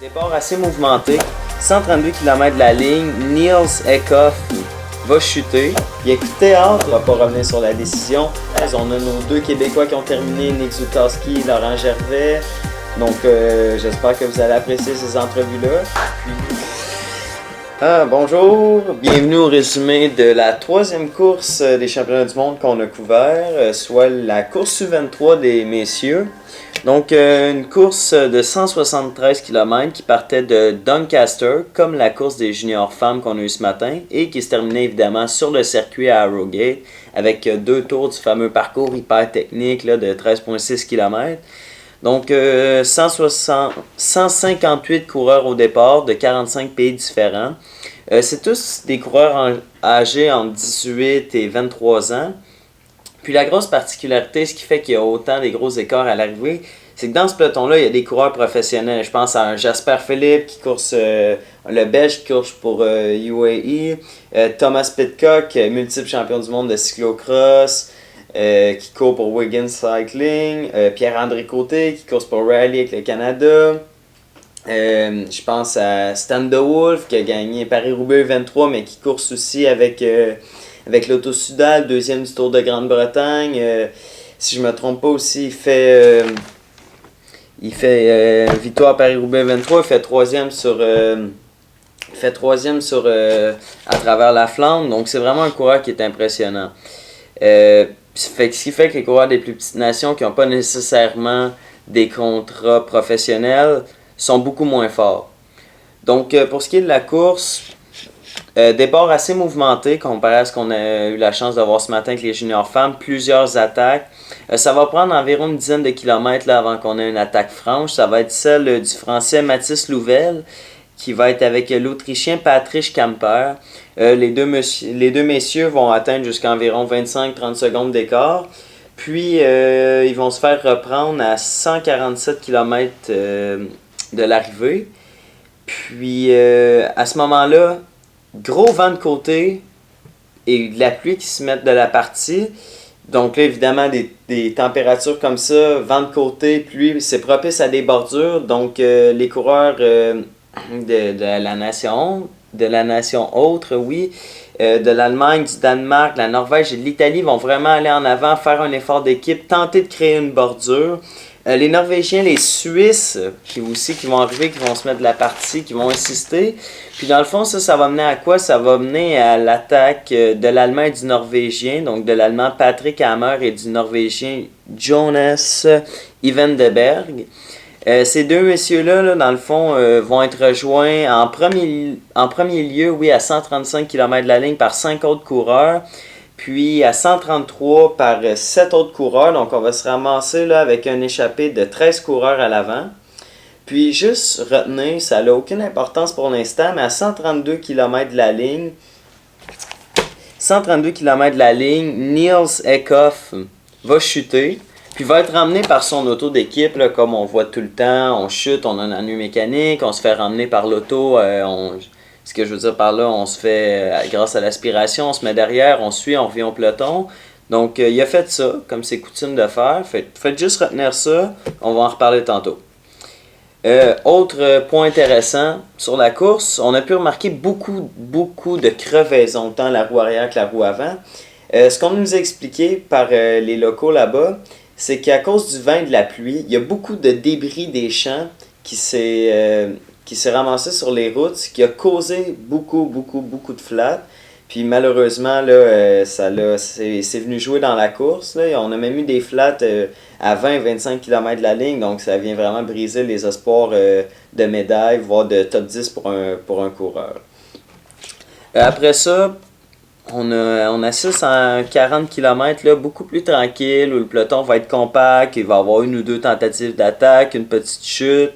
Départ assez mouvementé, 132 km de la ligne, Niels Eckhoff va chuter. Il y a coup de théâtre, on va pas revenir sur la décision. On a nos deux Québécois qui ont terminé, Nick Zukowski et Laurent Gervais. Donc j'espère que vous allez apprécier ces entrevues-là. Bonjour, bienvenue au résumé de la troisième course des championnats du monde qu'on a couvert, soit la course U23 des messieurs. Donc une course de 173 km qui partait de Doncaster, comme la course des juniors femmes qu'on a eu ce matin, et qui se terminait évidemment sur le circuit à Harrogate, avec deux tours du fameux parcours hyper technique là, de 13,6 km. Donc 158 coureurs au départ de 45 pays différents. C'est tous des coureurs âgés entre 18 et 23 ans. Puis la grosse particularité, ce qui fait qu'il y a autant des gros écarts à l'arrivée, c'est que dans ce peloton-là, il y a des coureurs professionnels. Je pense à un Jasper Philippe qui course, le Belge qui course pour UAE, Thomas Pidcock, multiple champion du monde de cyclocross, qui court pour Wiggins Cycling, Pierre-André Côté qui course pour Rally avec le Canada. Je pense à Stan De Wolf qui a gagné Paris-Roubaix 23 mais qui course aussi avec l'Auto-Sudal, deuxième du Tour de Grande-Bretagne. Si je me trompe pas aussi, il fait victoire Paris-Roubaix 23, il fait troisième à travers la Flandre. Donc c'est vraiment un coureur qui est impressionnant. Ce qui fait que les coureurs des plus petites nations qui n'ont pas nécessairement des contrats professionnels sont beaucoup moins forts. Donc pour ce qui est de la course, départ assez mouvementé comparé à ce qu'on a eu la chance de voir ce matin avec les juniors femmes, plusieurs attaques. Ça va prendre environ une dizaine de kilomètres là, avant qu'on ait une attaque franche. Ça va être celle du français Mathis Louvel qui va être avec l'Autrichien Patrick Camper. Les deux messieurs vont atteindre jusqu'à environ 25-30 secondes d'écart. Puis ils vont se faire reprendre à 147 km de l'arrivée. Puis à ce moment-là, gros vent de côté et de la pluie qui se mettent de la partie. Donc là, évidemment, des températures comme ça, vent de côté, pluie, c'est propice à des bordures. Donc les coureurs de la nation autre, oui, de l'Allemagne, du Danemark, de la Norvège et de l'Italie vont vraiment aller en avant, faire un effort d'équipe, tenter de créer une bordure. Les Norvégiens, les Suisses qui vont arriver, qui vont se mettre de la partie, qui vont insister. Puis dans le fond, ça va mener à quoi? Ça va mener à l'attaque de l'Allemand et du Norvégien, donc de l'Allemand Patrick Hammer et du Norvégien Jonas Ivendeberg. Ces deux messieurs-là, là, dans le fond, vont être rejoints en premier lieu, oui, à 135 km de la ligne par 5 autres coureurs. Puis à 133 par 7 autres coureurs. Donc on va se ramasser là, avec un échappé de 13 coureurs à l'avant. Puis juste retenez, ça n'a aucune importance pour l'instant, mais à 132 km de la ligne, Niels Eckhoff va chuter. Puis va être ramené par son auto d'équipe, là, comme on voit tout le temps. On chute, on a un ennui mécanique, on se fait ramener par l'auto. Ce que je veux dire par là, on se fait, grâce à l'aspiration, on se met derrière, on suit, on revient au peloton. Donc, il a fait ça, comme c'est coutume de faire. Faites juste retenir ça, on va en reparler tantôt. Autre point intéressant sur la course, on a pu remarquer beaucoup de crevaisons, tant la roue arrière que la roue avant. Ce qu'on nous a expliqué par les locaux là-bas, c'est qu'à cause du vent et de la pluie, il y a beaucoup de débris des champs qui s'est ramassé sur les routes, ce qui a causé beaucoup de flats. Puis malheureusement, là, c'est venu jouer dans la course. Là. On a même eu des flats à 20-25 km de la ligne, donc ça vient vraiment briser les espoirs de médailles, voire de top 10 pour un coureur. Après ça, on assiste à un 40 km là, beaucoup plus tranquille, où le peloton va être compact, il va y avoir une ou deux tentatives d'attaque, une petite chute.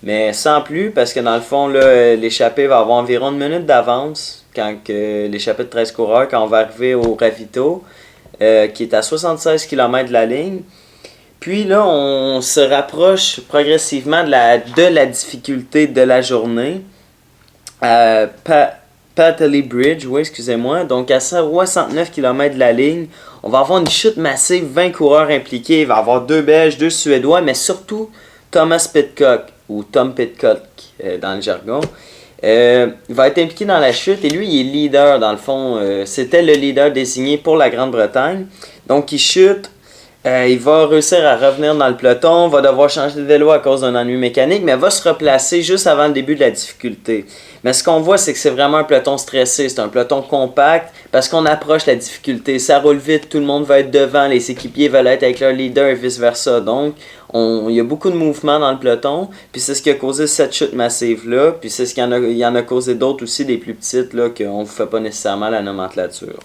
Mais sans plus, parce que dans le fond, là, l'échappée va avoir environ une minute d'avance quand l'échappée de 13 coureurs, quand on va arriver au ravito, qui est à 76 km de la ligne. Puis là, on se rapproche progressivement de la difficulté de la journée. Patley Bridge, oui, excusez-moi. Donc à 69 km de la ligne, on va avoir une chute massive, 20 coureurs impliqués. Il va y avoir 2 Belges, 2 Suédois, mais surtout Thomas Pidcock, ou Tom Pidcock dans le jargon, va être impliqué dans la chute et lui, il est leader dans le fond. C'était le leader désigné pour la Grande-Bretagne. Donc il chute. Il va réussir à revenir dans le peloton, va devoir changer de vélo à cause d'un ennui mécanique, mais va se replacer juste avant le début de la difficulté. Mais ce qu'on voit, c'est que c'est vraiment un peloton stressé, c'est un peloton compact, parce qu'on approche la difficulté. Ça roule vite, tout le monde va être devant, les équipiers veulent être avec leur leader et vice-versa. Donc, il y a beaucoup de mouvements dans le peloton, puis c'est ce qui a causé cette chute massive-là, puis c'est ce qui en a causé d'autres aussi, des plus petites, là, qu'on ne fait pas nécessairement la nomenclature.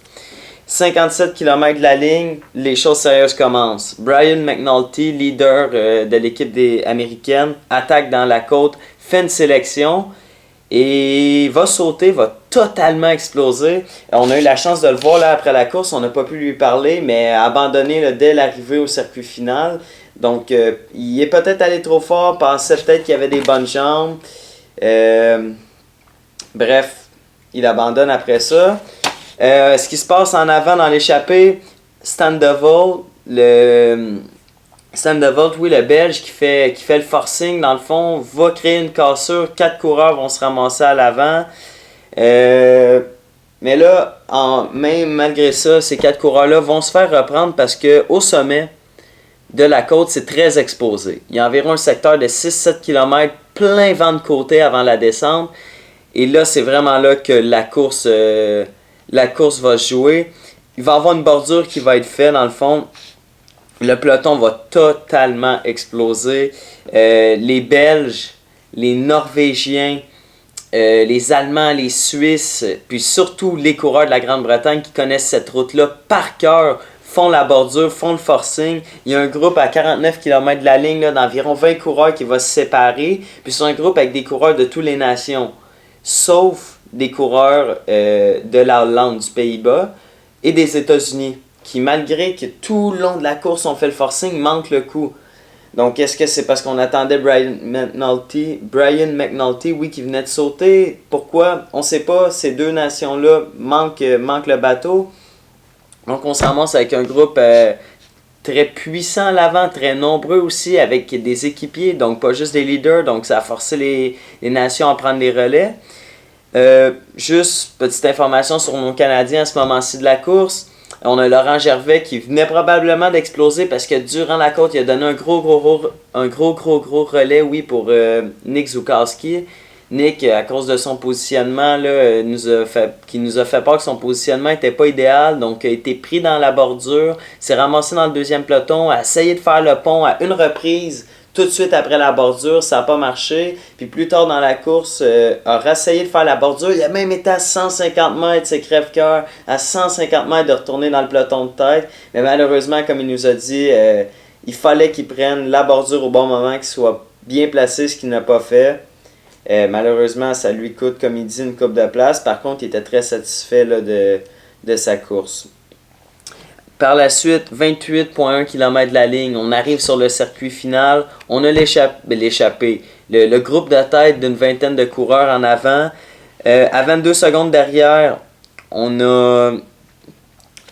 57 km de la ligne, les choses sérieuses commencent. Brian McNulty, leader de l'équipe américaine, attaque dans la côte, fait une sélection et va sauter, va totalement exploser. On a eu la chance de le voir là après la course, on n'a pas pu lui parler, mais a abandonné là, dès l'arrivée au circuit final. Donc il est peut-être allé trop fort, pensait peut-être qu'il avait des bonnes jambes. Bref, il abandonne après ça. Ce qui se passe en avant dans l'échappée, Stan de Volt, le Belge qui fait le forcing, dans le fond, va créer une cassure. 4 coureurs vont se ramasser à l'avant. Mais là, même malgré ça, ces 4 coureurs-là vont se faire reprendre parce qu'au sommet de la côte, c'est très exposé. Il y a environ un secteur de 6-7 km, plein vent de côté avant la descente. Et là, c'est vraiment là que la course va se jouer. Il va y avoir une bordure qui va être faite dans le fond. Le peloton va totalement exploser. Les Belges, les Norvégiens, les Allemands, les Suisses, puis surtout les coureurs de la Grande-Bretagne qui connaissent cette route-là par cœur, font la bordure, font le forcing. Il y a un groupe à 49 km de la ligne là, d'environ 20 coureurs qui va se séparer. Puis c'est un groupe avec des coureurs de toutes les nations, sauf des coureurs de la Hollande, du Pays-Bas et des États-Unis, qui malgré que tout le long de la course on fait le forcing, manquent le coup. Donc est-ce que c'est parce qu'on attendait Brian McNulty, oui, qui venait de sauter? Pourquoi? On ne sait pas, ces deux nations-là manquent le bateau. Donc on se ramasse avec un groupe très puissant à l'avant, très nombreux aussi, avec des équipiers, donc pas juste des leaders, donc ça a forcé les nations à prendre les relais. Juste petite information sur nos Canadiens à ce moment-ci de la course. On a Laurent Gervais qui venait probablement d'exploser parce que durant la côte, il a donné un gros relais, oui, pour Nick Zukowski. Nick, à cause de son positionnement, là, qui nous a fait peur que son positionnement n'était pas idéal, donc a été pris dans la bordure, s'est ramassé dans le deuxième peloton, a essayé de faire le pont à une reprise. Tout de suite après la bordure, ça n'a pas marché. Puis plus tard dans la course, a réessayé de faire la bordure. Il a même été à 150 mètres, c'est crève-cœur, à 150 mètres de retourner dans le peloton de tête. Mais malheureusement, comme il nous a dit, il fallait qu'il prenne la bordure au bon moment, qu'il soit bien placé, ce qu'il n'a pas fait. Malheureusement, ça lui coûte, comme il dit, une coupe de place. Par contre, il était très satisfait là, de sa course. Par la suite, 28,1 km de la ligne, on arrive sur le circuit final, on a l'échappée. Le groupe de tête d'une vingtaine de coureurs en avant. À 22 secondes derrière, on a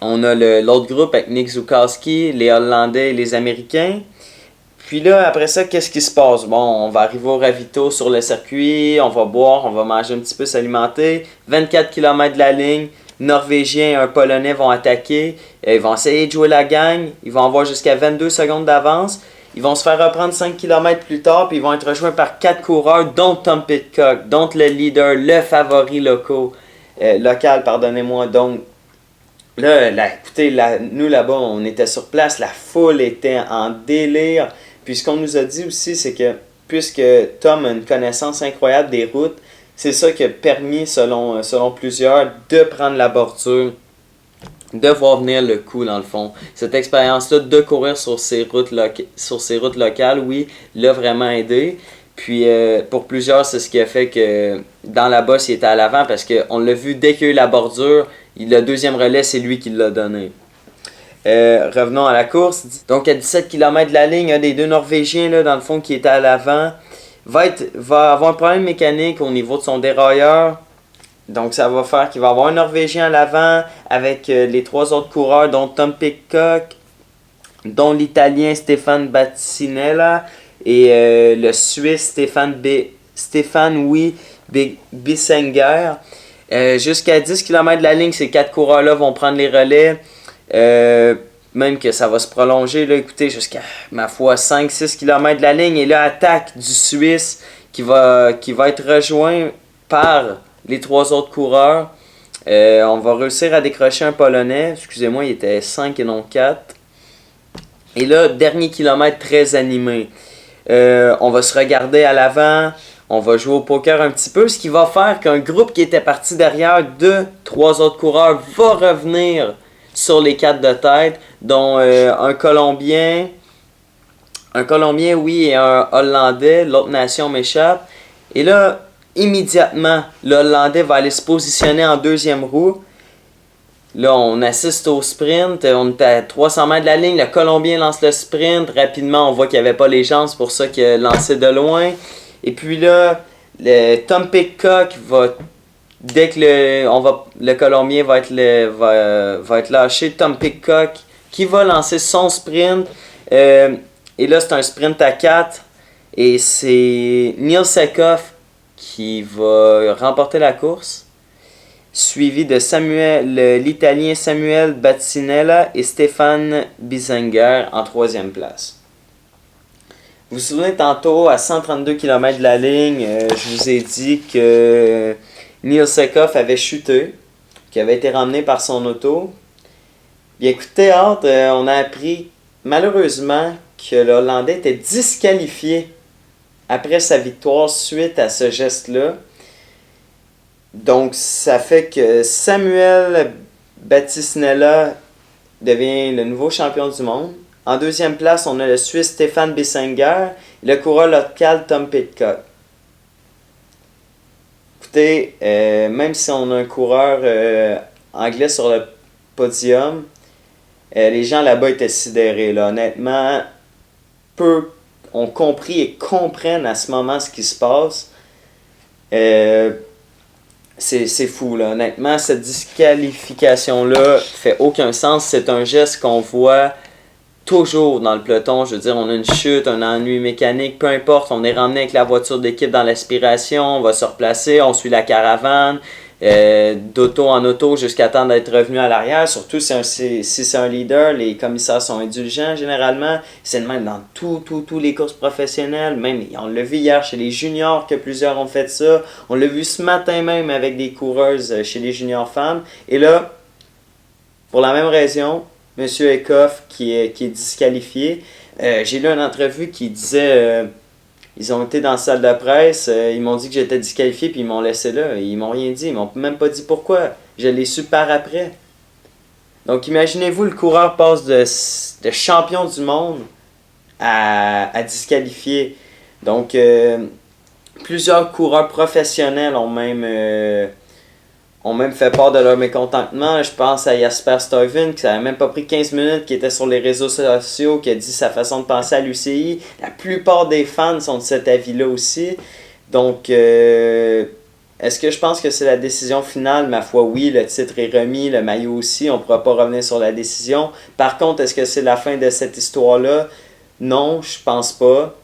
l'autre groupe avec Nick Zukowski, les Hollandais et les Américains. Puis là, après ça, qu'est-ce qui se passe? Bon, on va arriver au ravito sur le circuit, on va boire, on va manger un petit peu, s'alimenter. 24 km de la ligne. Norvégiens et un Polonais vont attaquer. Ils vont essayer de jouer la gang. Ils vont avoir jusqu'à 22 secondes d'avance. Ils vont se faire reprendre 5 km plus tard. Puis ils vont être rejoints par 4 coureurs, dont Tom Pidcock, dont le leader, le favori local. Donc, là, écoutez, nous là-bas, on était sur place. La foule était en délire. Puis ce qu'on nous a dit aussi, c'est que puisque Tom a une connaissance incroyable des routes, c'est ça qui a permis, selon plusieurs, de prendre la bordure, de voir venir le coup dans le fond. Cette expérience-là de courir sur ces routes locales, oui, l'a vraiment aidé. Puis pour plusieurs, c'est ce qui a fait que dans la bosse, il était à l'avant parce qu'on l'a vu dès qu'il y a eu la bordure, le deuxième relais, c'est lui qui l'a donné. Revenons à la course. Donc à 17 km de la ligne, un des deux Norvégiens là, dans le fond qui était à l'avant va avoir un problème mécanique au niveau de son dérailleur. Donc ça va faire qu'il va avoir un Norvégien à l'avant avec les 3 autres coureurs, dont Tom Pidcock, dont l'Italien Stéphane Battinella et le Suisse Stéphane Bissenger. Jusqu'à 10 km de la ligne, ces 4 coureurs-là vont prendre les relais. Même que ça va se prolonger, là, écoutez, jusqu'à, ma foi, 5-6 km de la ligne. Et là, attaque du Suisse qui va être rejoint par les 3 autres coureurs. On va réussir à décrocher un Polonais. Excusez-moi, il était 5 et non 4. Et là, dernier kilomètre très animé. On va se regarder à l'avant. On va jouer au poker un petit peu. Ce qui va faire qu'un groupe qui était parti derrière de 3 autres coureurs va revenir sur les 4 de tête, dont un Colombien, oui, et un Hollandais. L'autre nation m'échappe. Et là, immédiatement, le Hollandais va aller se positionner en deuxième roue. Là, on assiste au sprint. On est à 300 mètres de la ligne. Le Colombien lance le sprint. Rapidement, on voit qu'il n'y avait pas les gens. C'est pour ça qu'il a lancé de loin. Et puis là, Tom Pidcock va... Dès que le Colombien va être lâché, Tom Pidcock qui va lancer son sprint. Et là, c'est un sprint à 4. Et c'est Neil Sekoff qui va remporter la course, suivi de l'Italien Samuel Battinella et Stéphane Bissinger en 3e place. Vous vous souvenez tantôt, à 132 km de la ligne, je vous ai dit que Neil Sekoff avait chuté, qui avait été ramené par son auto. Bien écoutez, on a appris malheureusement que le Hollandais était disqualifié après sa victoire suite à ce geste-là. Donc ça fait que Samuel Battisnella devient le nouveau champion du monde. En 2e place, on a le Suisse Stéphane Bissinger et le coureur local Tom Pidcock. Écoutez, même si on a un coureur anglais sur le podium, les gens là-bas étaient sidérés. Là. Honnêtement, peu ont compris et comprennent à ce moment ce qui se passe. C'est fou, là. Honnêtement, cette disqualification-là fait aucun sens. C'est un geste qu'on voit toujours dans le peloton. Je veux dire, on a une chute, un ennui mécanique, peu importe, on est ramené avec la voiture d'équipe dans l'aspiration, on va se replacer, on suit la caravane, d'auto en auto jusqu'à temps d'être revenu à l'arrière. Surtout si c'est un leader, les commissaires sont indulgents généralement. C'est le même dans tous les courses professionnelles. Même, on l'a vu hier chez les juniors que plusieurs ont fait ça. On l'a vu ce matin même avec des coureuses chez les juniors femmes. Et là, pour la même raison, M. Sekoff qui est disqualifié. J'ai lu une entrevue qui disait ils ont été dans la salle de presse, ils m'ont dit que j'étais disqualifié puis ils m'ont laissé là. Ils m'ont rien dit, ils m'ont même pas dit pourquoi. Je l'ai su par après. Donc imaginez-vous, le coureur passe de champion du monde à disqualifié. Donc plusieurs coureurs professionnels ont même fait part de leur mécontentement. Je pense à Jasper Stuyven, qui n'avait même pas pris 15 minutes, qui était sur les réseaux sociaux, qui a dit sa façon de penser à l'UCI. La plupart des fans sont de cet avis-là aussi. Donc, est-ce que je pense que c'est la décision finale? Ma foi, oui, le titre est remis, le maillot aussi, on ne pourra pas revenir sur la décision. Par contre, est-ce que c'est la fin de cette histoire-là? Non, je pense pas.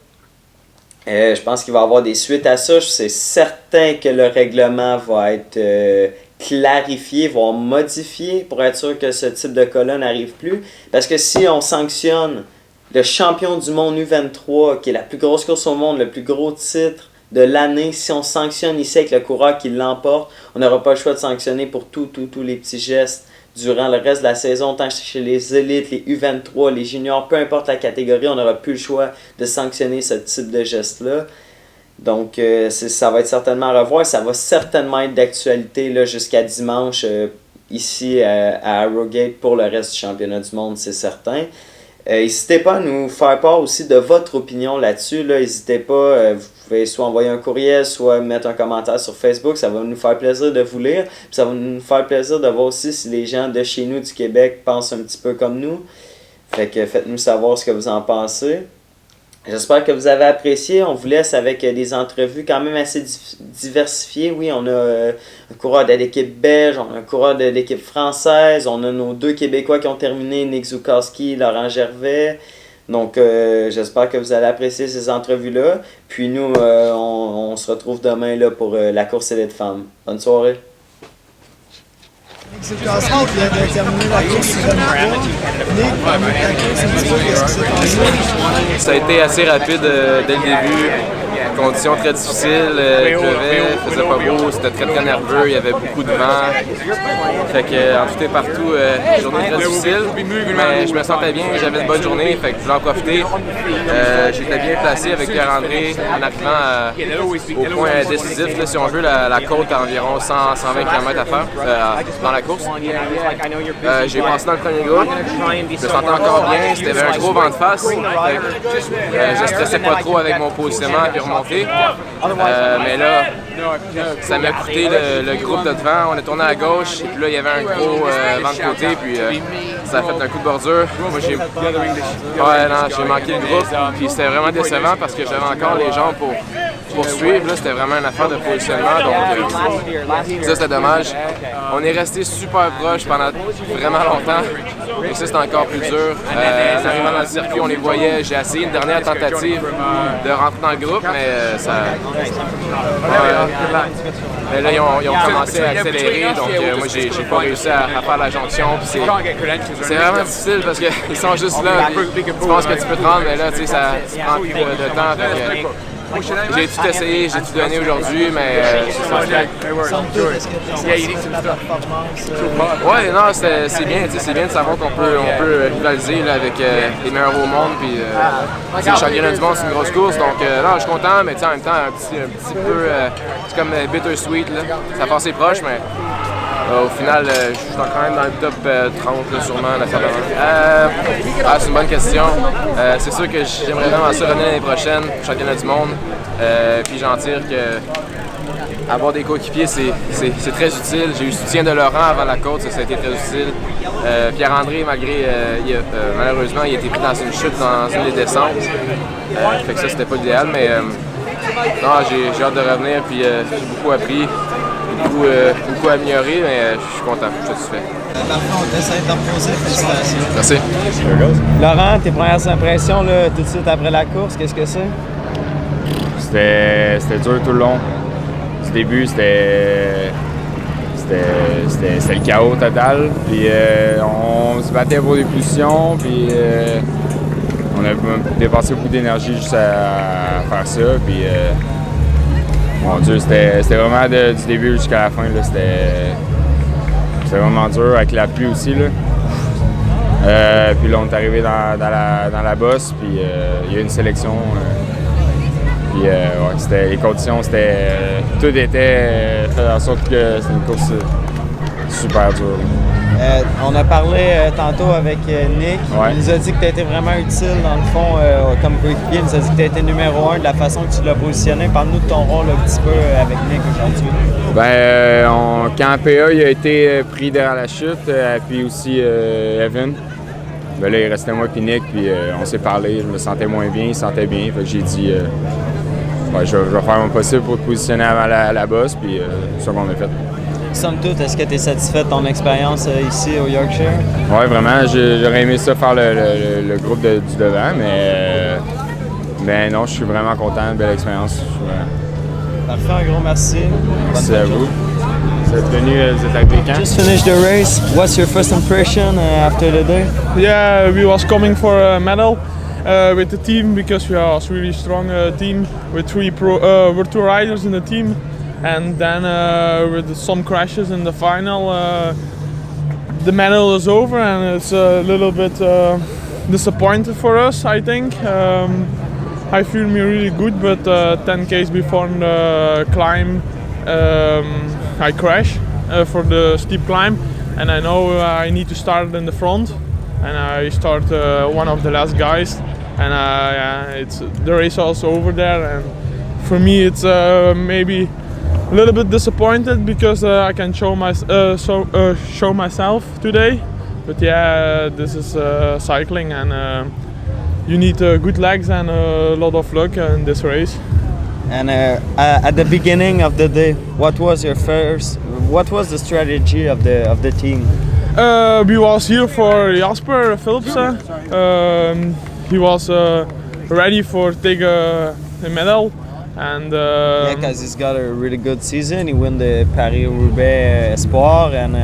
Je pense qu'il va y avoir des suites à ça. C'est certain que le règlement va être clarifié, voire modifié pour être sûr que ce type de cas-là n'arrive plus. Parce que si on sanctionne le champion du monde U23, qui est la plus grosse course au monde, le plus gros titre de l'année, si on sanctionne ici avec le coureur qui l'emporte, on n'aura pas le choix de sanctionner pour tous les petits gestes durant le reste de la saison, tant chez les élites, les U23, les juniors, peu importe la catégorie, on n'aura plus le choix de sanctionner ce type de geste-là. Donc, ça va être certainement à revoir. Ça va certainement être d'actualité là, jusqu'à dimanche ici à Harrogate pour le reste du championnat du monde, c'est certain. N'hésitez pas à nous faire part aussi de votre opinion là-dessus. N'hésitez pas, vous pouvez soit envoyer un courriel, soit mettre un commentaire sur Facebook. Ça va nous faire plaisir de vous lire. Puis ça va nous faire plaisir de voir aussi si les gens de chez nous, du Québec, pensent un petit peu comme nous. Fait que faites-nous savoir ce que vous en pensez. J'espère que vous avez apprécié. On vous laisse avec des entrevues quand même assez diversifiées. Oui, on a un coureur de l'équipe belge, on a un coureur de l'équipe française, on a nos 2 Québécois qui ont terminé, Nick Zukowski, Laurent Gervais. Donc, j'espère que vous allez apprécier ces entrevues-là. Puis nous, on se retrouve demain là, pour la course élite femmes. Bonne soirée. C'est le classement qui vient de terminer la course sur le Nick, qu'est-ce qui s'est passé? Ça a été assez rapide dès le début. Conditions très difficiles, il pleuvait, il faisait pas beau, c'était très très nerveux, il y avait beaucoup de vent. Fait que en tout et partout, journée très difficile, mais je me sentais bien, j'avais une bonne journée, fait que je voulais en profiter. J'étais bien placé avec Pierre-André en arrivant au point décisif, là, si on veut, la côte à environ 100-120 km à faire dans la course. J'ai passé dans le premier groupe, je me sentais encore bien, c'était un gros vent de face. Je stressais pas trop avec mon positionnement et remonter. Mais là, ça m'a coûté le groupe de devant. On est tourné à gauche, et puis là, il y avait un gros vent de côté, puis ça a fait un coup de bordure. Moi, j'ai manqué le groupe, puis c'était vraiment décevant parce que j'avais encore les jambes pour suivre. Là, c'était vraiment une affaire de positionnement, donc ça, c'était dommage. On est resté super proche pendant vraiment longtemps, et ça, c'était encore plus dur. En arrivant dans le circuit, on les voyait. J'ai essayé une dernière tentative de rentrer dans le groupe, mais ça... mais là, ils ont commencé à accélérer, donc moi, j'ai pas réussi à faire la jonction. C'est vraiment difficile parce qu'ils sont juste là. Tu penses que tu peux te rendre, mais là, tu sais, ça prend plus de temps. J'ai tout essayé, j'ai tout donné aujourd'hui, mais c'est ça. Ouais, non, c'est bien de savoir qu'on peut rivaliser là, avec les meilleurs au monde. Puis, le championnat du monde, c'est une grosse course, donc non, je suis content, mais en même temps, un petit peu, c'est comme bittersweet, là. Ça passait proche, mais au final, je suis quand même dans le top 30, là, sûrement, la fin de c'est une bonne question. C'est sûr que j'aimerais vraiment ça revenir l'année prochaine, au championnat du monde. Puis j'en tire que avoir des coéquipiers, c'est très utile. J'ai eu le soutien de Laurent avant la côte, ça a été très utile. Pierre-André, malheureusement, il a été pris dans une chute dans une des descentes. Fait que ça, c'était pas l'idéal, mais non, j'ai hâte de revenir, puis j'ai beaucoup appris. Beaucoup amélioré, mais je suis content, je suis satisfait. Parfait, on t'essaie d'imposer, félicitations. Merci. Laurent, tes premières impressions là, tout de suite après la course, qu'est-ce que c'est? C'était dur tout le long. Du début, c'était le chaos total. Puis on se battait pour des positions, puis on a dépensé beaucoup d'énergie juste à faire ça. Puis, mon Dieu, c'était vraiment du début jusqu'à la fin. C'était vraiment dur avec la pluie aussi. Là. Puis là, on est arrivé dans la bosse, puis il y a eu une sélection. Puis ouais, les conditions, tout était fait en sorte que c'était une course super dure. On a parlé tantôt avec Nick. Ouais. Il nous a dit que tu as été vraiment utile dans le fond comme coéquipier. Il nous a dit que tu as été numéro 1 de la façon que tu l'as positionné. Parle-nous de ton rôle un petit peu avec Nick aujourd'hui. Quand PA il a été pris derrière la chute, puis aussi Evan, ben là, il restait moi et Nick, puis on s'est parlé. Je me sentais moins bien, il se sentait bien. Fait que j'ai dit je vais faire mon possible pour te positionner avant la bosse, puis c'est ça qu'on a fait. Somme toute, est-ce que tu es satisfait de ton expérience ici au Yorkshire? Oui, vraiment. J'aurais aimé ça faire le groupe du devant, mais non, je suis vraiment content. Belle expérience. Parfait, un gros merci. Merci à vous. Vous êtes venu, vous êtes arrivé quand? Just finished the race. What's your first impression after the day? Yeah, we was coming for a medal with the team because we are a really strong team with we're two riders in the team. And then with some crashes in the final, the medal is over, and it's a little bit disappointed for us, I think. I feel really good, but 10 km before the climb, I crash for the steep climb, and I know I need to start in the front, and I start one of the last guys, and the race is over there, and for me it's maybe a little bit disappointed because I can show myself today, but yeah, this is cycling, and you need good legs and a lot of luck in this race. And at the beginning of the day, what was the strategy of the team? We was here for Jasper Philipsen. he was ready for take a medal. And Yeah, because he's got a really good season. He won the Paris-Roubaix Espoir and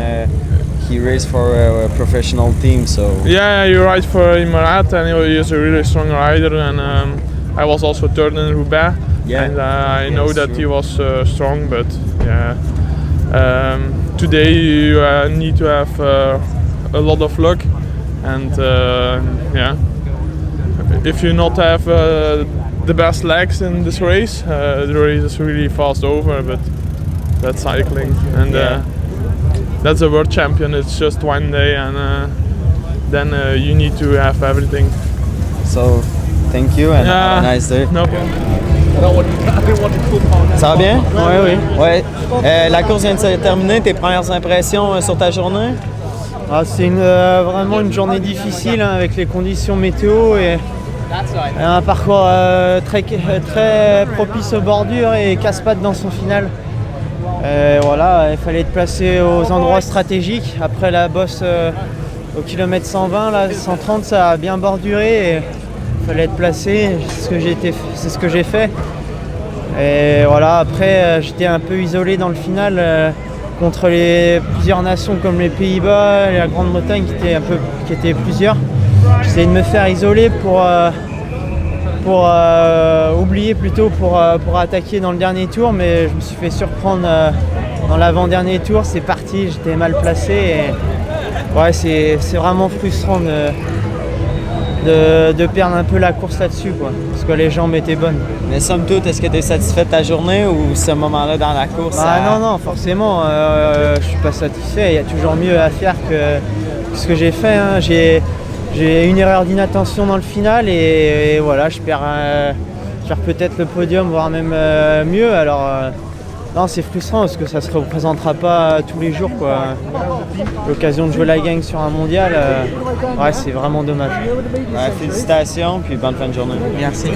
he raced for a professional team. So yeah, you ride for Imarat, and he is a really strong rider. And I was also third in Roubaix, Yeah. and I know that true. he was strong. But yeah, today you need to have a lot of luck, and yeah, if you not have the best legs in this race, the race is really fast over. But that's cycling, and that's a world champion. It's just one day, and then you need to have everything. So, thank you and have a nice day. No problem. Ça va bien? Oui, oui. Ouais. La course vient de se terminer. Tes premières impressions sur ta journée? Ah, c'est vraiment une journée difficile hein, avec les conditions météo et un parcours très propice aux bordures et casse-pattes dans son final. Voilà, il fallait être placé aux endroits stratégiques. Après la bosse au kilomètre 120, là, 130, ça a bien borduré et il fallait être placé. C'est ce que j'ai fait. Et voilà, après j'étais un peu isolé dans le final contre plusieurs nations comme les Pays-Bas et la Grande-Bretagne qui étaient plusieurs. J'essayais de me faire isoler pour oublier plutôt pour attaquer dans le dernier tour, mais je me suis fait surprendre dans l'avant-dernier tour. C'est parti, j'étais mal placé et ouais, c'est vraiment frustrant de perdre un peu la course là-dessus, quoi, parce que les jambes étaient bonnes. Mais somme toute, est-ce que tu es satisfait de ta journée ou ce moment-là dans la course? Non, forcément, je suis pas satisfait. Il y a toujours mieux à faire que ce que j'ai fait. Hein. J'ai une erreur d'inattention dans le final et voilà, je perds peut-être le podium, voire même mieux. Alors non, c'est frustrant parce que ça se représentera pas tous les jours, quoi. L'occasion de jouer la gang sur un mondial, ouais, c'est vraiment dommage. Ouais, félicitations puis bonne fin de journée. Merci.